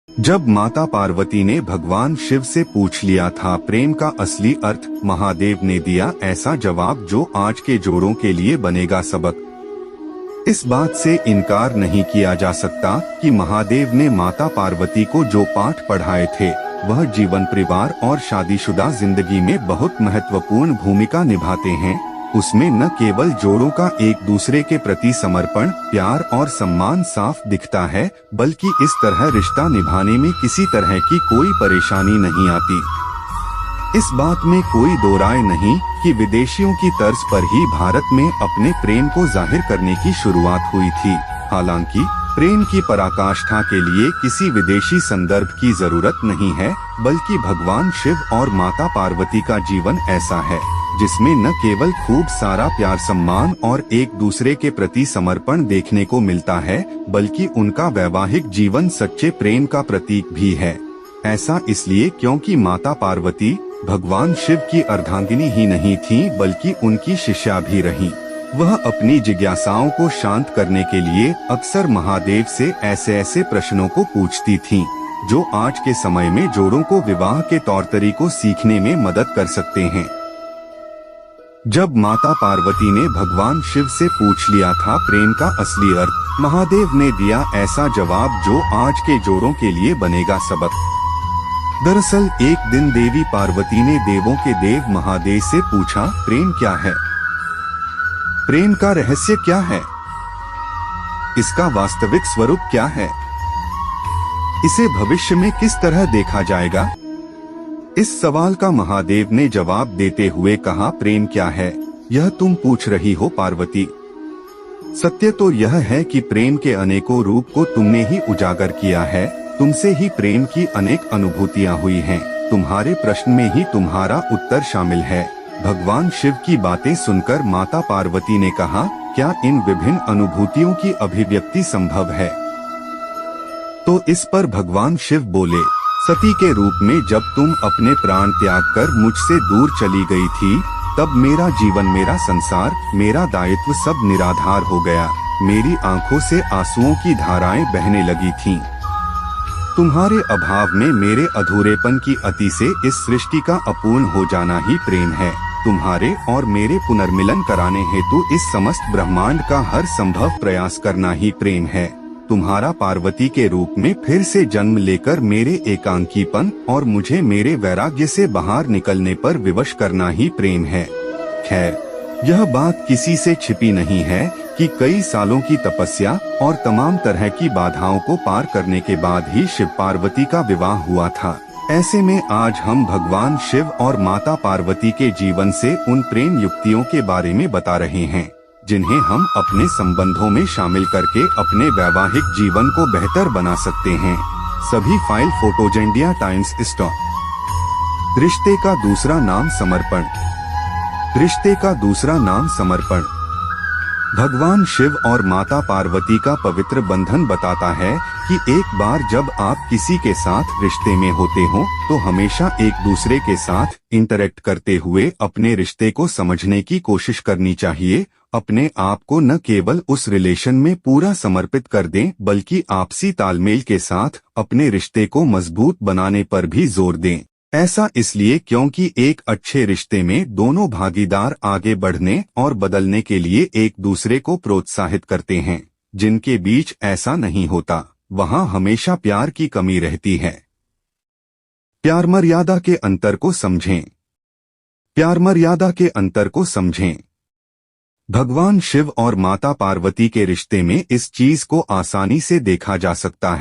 जब माता पार्वती ने भगवान शिव से पूछ लिया था प्रेम का असली अर्थ, महादेव ने दिया ऐसा जवाब जो आज के जोड़ों के लिए बनेगा सबक। इस बात से इनकार नहीं किया जा सकता कि महादेव ने माता पार्वती को जो पाठ पढ़ाए थे वह जीवन, परिवार और शादीशुदा जिंदगी में बहुत महत्वपूर्ण भूमिका निभाते हैं। उसमें न केवल जोड़ों का एक दूसरे के प्रति समर्पण, प्यार और सम्मान साफ दिखता है, बल्कि इस तरह रिश्ता निभाने में किसी तरह की कोई परेशानी नहीं आती। इस बात में कोई दो राय नहीं कि विदेशियों की तर्ज पर ही भारत में अपने प्रेम को जाहिर करने की शुरुआत हुई थी। हालांकि प्रेम की पराकाष्ठा के लिए किसी विदेशी संदर्भ की जरूरत नहीं है, बल्कि भगवान शिव और माता पार्वती का जीवन ऐसा है जिसमें न केवल खूब सारा प्यार, सम्मान और एक दूसरे के प्रति समर्पण देखने को मिलता है, बल्कि उनका वैवाहिक जीवन सच्चे प्रेम का प्रतीक भी है। ऐसा इसलिए क्योंकि माता पार्वती भगवान शिव की अर्धांगिनी ही नहीं थी, बल्कि उनकी शिष्या भी रहीं। वह अपनी जिज्ञासाओं को शांत करने के लिए अक्सर महादेव से ऐसे प्रश्नों को पूछती थीं, जो आज के समय में जोड़ों को विवाह के तौर तरीकों सीखने में मदद कर सकते हैं। जब माता पार्वती ने भगवान शिव से पूछ लिया था प्रेम का असली अर्थ, महादेव ने दिया ऐसा जवाब जो आज के जोड़ों के लिए बनेगा सबक। दरअसल एक दिन देवी पार्वती ने देवों के देव महादेव से पूछा, प्रेम क्या है? प्रेम का रहस्य क्या है? इसका वास्तविक स्वरूप क्या है? इसे भविष्य में किस तरह देखा जाएगा? इस सवाल का महादेव ने जवाब देते हुए कहा, प्रेम क्या है यह तुम पूछ रही हो पार्वती? सत्य तो यह है कि प्रेम के अनेकों रूप को तुमने ही उजागर किया है। तुमसे ही प्रेम की अनेक अनुभूतियां हुई हैं। तुम्हारे प्रश्न में ही तुम्हारा उत्तर शामिल है। भगवान शिव की बातें सुनकर माता पार्वती ने कहा, क्या इन विभिन्न अनुभूतियों की अभिव्यक्ति संभव है? तो इस पर भगवान शिव बोले, सती के रूप में जब तुम अपने प्राण त्याग कर मुझसे दूर चली गई थी, तब मेरा जीवन, मेरा संसार, मेरा दायित्व सब निराधार हो गया। मेरी आंखों से आंसुओं की धाराएं बहने लगी थीं। तुम्हारे अभाव में मेरे अधूरेपन की अति से इस सृष्टि का अपूर्ण हो जाना ही प्रेम है। तुम्हारे और मेरे पुनर्मिलन कराने हेतु इस समस्त ब्रह्मांड का हर संभव प्रयास करना ही प्रेम है। तुम्हारा पार्वती के रूप में फिर से जन्म लेकर मेरे एकांकीपन और मुझे मेरे वैराग्य से बाहर निकलने पर विवश करना ही प्रेम है। खैर, यह बात किसी से छिपी नहीं है कि कई सालों की तपस्या और तमाम तरह की बाधाओं को पार करने के बाद ही शिव पार्वती का विवाह हुआ था। ऐसे में आज हम भगवान शिव और माता पार्वती के जीवन से उन प्रेम युक्तियों के बारे में बता रहे हैं, जिन्हें हम अपने संबंधों में शामिल करके अपने वैवाहिक जीवन को बेहतर बना सकते हैं। सभी file photos India times stock. रिश्ते का दूसरा नाम समर्पण। रिश्ते का दूसरा नाम समर्पण भगवान शिव और माता पार्वती का पवित्र बंधन बताता है कि एक बार जब आप किसी के साथ रिश्ते में होते हो तो हमेशा एक दूसरे के साथ इंटरेक्ट करते हुए अपने रिश्ते को समझने की कोशिश करनी चाहिए। अपने आप को न केवल उस रिलेशन में पूरा समर्पित कर दें, बल्कि आपसी तालमेल के साथ अपने रिश्ते को मजबूत बनाने पर भी जोर दें। ऐसा इसलिए क्योंकि एक अच्छे रिश्ते में दोनों भागीदार आगे बढ़ने और बदलने के लिए एक दूसरे को प्रोत्साहित करते हैं। जिनके बीच ऐसा नहीं होता, वहां हमेशा प्यार की कमी रहती है। प्यार मर्यादा के अंतर को समझें। प्यार मर्यादा के अंतर को समझें। भगवान शिव और माता पार्वती के रिश्ते में इस चीज को आसानी से देखा जा सकता है।